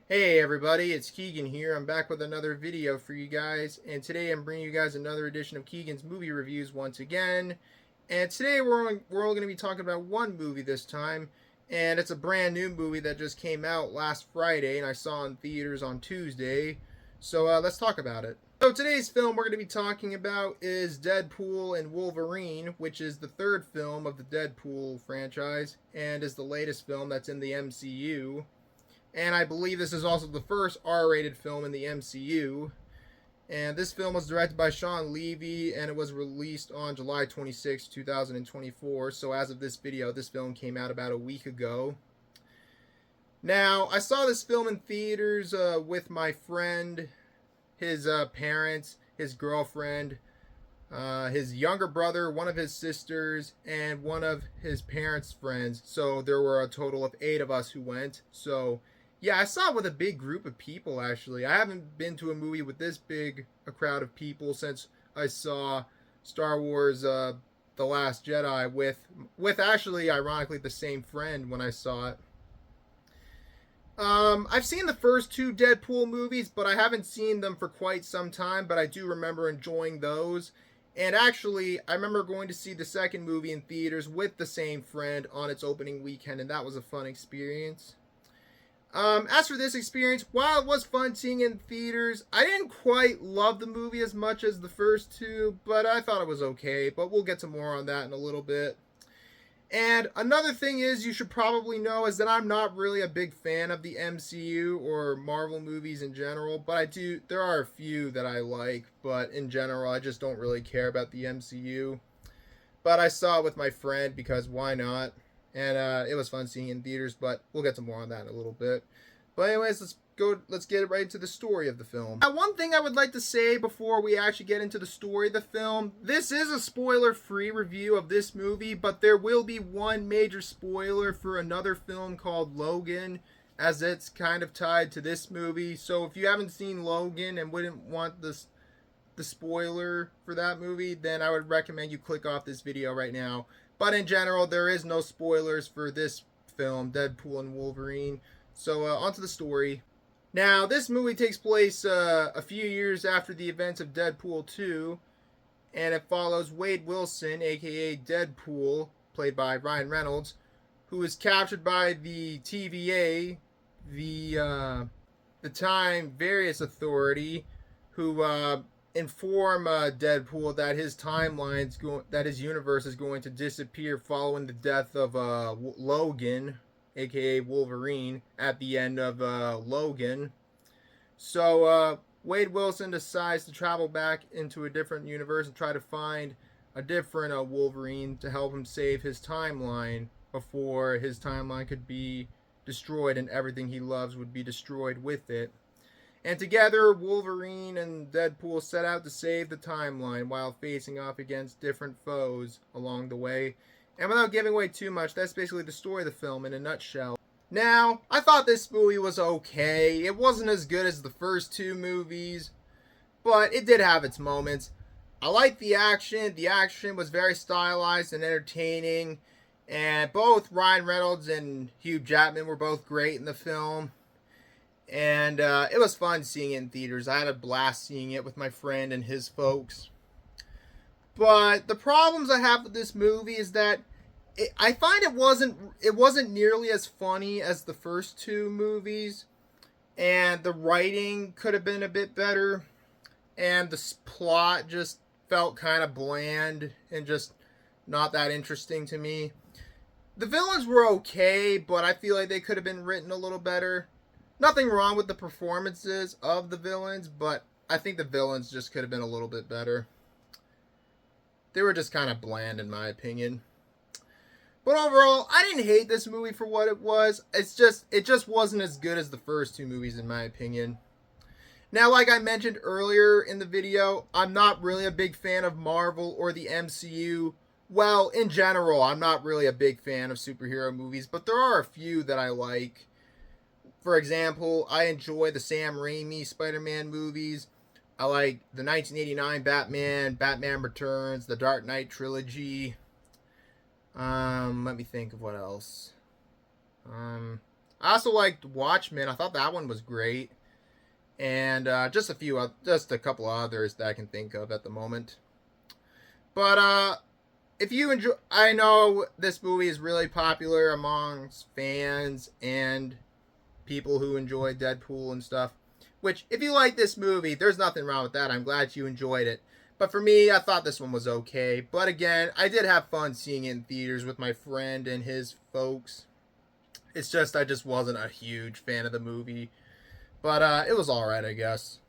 Hey everybody, it's Keegan here. I'm back with another video for you guys, and today I'm bringing you guys another edition of Keegan's movie reviews once again. And today we're only going to be talking about one movie this time, and it's a brand new movie that just came out last Friday and I saw in theaters on Tuesday. So let's talk about it. So today's film we're going to be talking about is Deadpool and Wolverine, which is the third film of the Deadpool franchise and is the latest film that's in the MCU. And I believe this is also the first R-rated film in the MCU. And this film was directed by Shawn Levy, and it was released on July 26, 2024. So as of this video, this film came out about a week ago. Now, I saw this film in theaters with my friend, his parents, his girlfriend, his younger brother, one of his sisters, and one of his parents' friends. So there were a total of 8 of us who went. So yeah, I saw it with a big group of people, actually. I haven't been to a movie with this big a crowd of people since I saw Star Wars The Last Jedi with actually, ironically, the same friend when I saw it. I've seen the first 2 Deadpool movies, but I haven't seen them for quite some time, but I do remember enjoying those. And actually, I remember going to see the second movie in theaters with the same friend on its opening weekend, and that was a fun experience. As for this experience, while it was fun seeing it in theaters, I didn't quite love the movie as much as the first 2, but I thought it was okay, but we'll get to more on that in a little bit. And another thing is you should probably know is that I'm not really a big fan of the MCU or Marvel movies in general, but there are a few that I like, but in general I just don't really care about the MCU. But I saw it with my friend because why not? And it was fun seeing it in theaters, but we'll get to more on that in a little bit. But anyways, let's get right into the story of the film. Now, one thing I would like to say before we actually get into the story of the film, this is a spoiler-free review of this movie, but there will be one major spoiler for another film called Logan, as it's kind of tied to this movie. So if you haven't seen Logan and wouldn't want the spoiler for that movie, then I would recommend you click off this video right now. But in general, there is no spoilers for this film, Deadpool and Wolverine. So on to the story. Now, this movie takes place a few years after the events of Deadpool 2, and it follows Wade Wilson, aka Deadpool, played by Ryan Reynolds, who is captured by the TVA, the Time Various Authority, who inform Deadpool that that his universe is going to disappear following the death of Logan, aka Wolverine, at the end of Logan. So Wade Wilson decides to travel back into a different universe and try to find a different Wolverine to help him save his timeline before his timeline could be destroyed and everything he loves would be destroyed with it. And together, Wolverine and Deadpool set out to save the timeline while facing off against different foes along the way. And without giving away too much, that's basically the story of the film in a nutshell. Now, I thought this movie was okay. It wasn't as good as the first 2 movies, but it did have its moments. I liked the action. The action was very stylized and entertaining. And both Ryan Reynolds and Hugh Jackman were both great in the film. And it was fun seeing it in theaters. I had a blast seeing it with my friend and his folks. But the problems I have with this movie is that I find it wasn't nearly as funny as the first 2 movies, and the writing could have been a bit better, and the plot just felt kind of bland and just not that interesting to me. The villains were okay, but I feel like they could have been written a little better. Nothing wrong with the performances of the villains, but I think the villains just could have been a little bit better. They were just kind of bland in my opinion. But overall, I didn't hate this movie for what it was. It just wasn't as good as the first 2 movies in my opinion. Now, like I mentioned earlier in the video, I'm not really a big fan of Marvel or the MCU. Well, in general, I'm not really a big fan of superhero movies, but there are a few that I like. For example, I enjoy the Sam Raimi Spider-Man movies. I like the 1989 Batman, Batman Returns, the Dark Knight trilogy. Let me think of what else. I also liked Watchmen. I thought that one was great. And just a couple others that I can think of at the moment. But if you enjoy, I know this movie is really popular amongst fans and people who enjoy Deadpool and stuff. Which, if you like this movie, there's nothing wrong with that. I'm glad you enjoyed it. But for me, I thought this one was okay. But again, I did have fun seeing it in theaters with my friend and his folks. It's just I just wasn't a huge fan of the movie. But it was alright, I guess.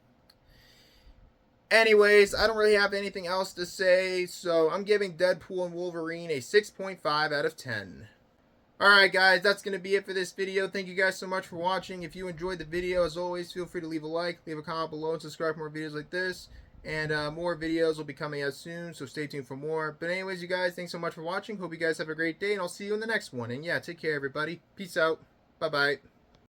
Anyways, I don't really have anything else to say, so I'm giving Deadpool and Wolverine a 6.5 out of 10. Alright guys, that's going to be it for this video. Thank you guys so much for watching. If you enjoyed the video, as always, feel free to leave a like, leave a comment below, and subscribe for more videos like this. And more videos will be coming out soon, so stay tuned for more. But anyways, you guys, thanks so much for watching. Hope you guys have a great day, and I'll see you in the next one. And yeah, take care, everybody. Peace out. Bye-bye.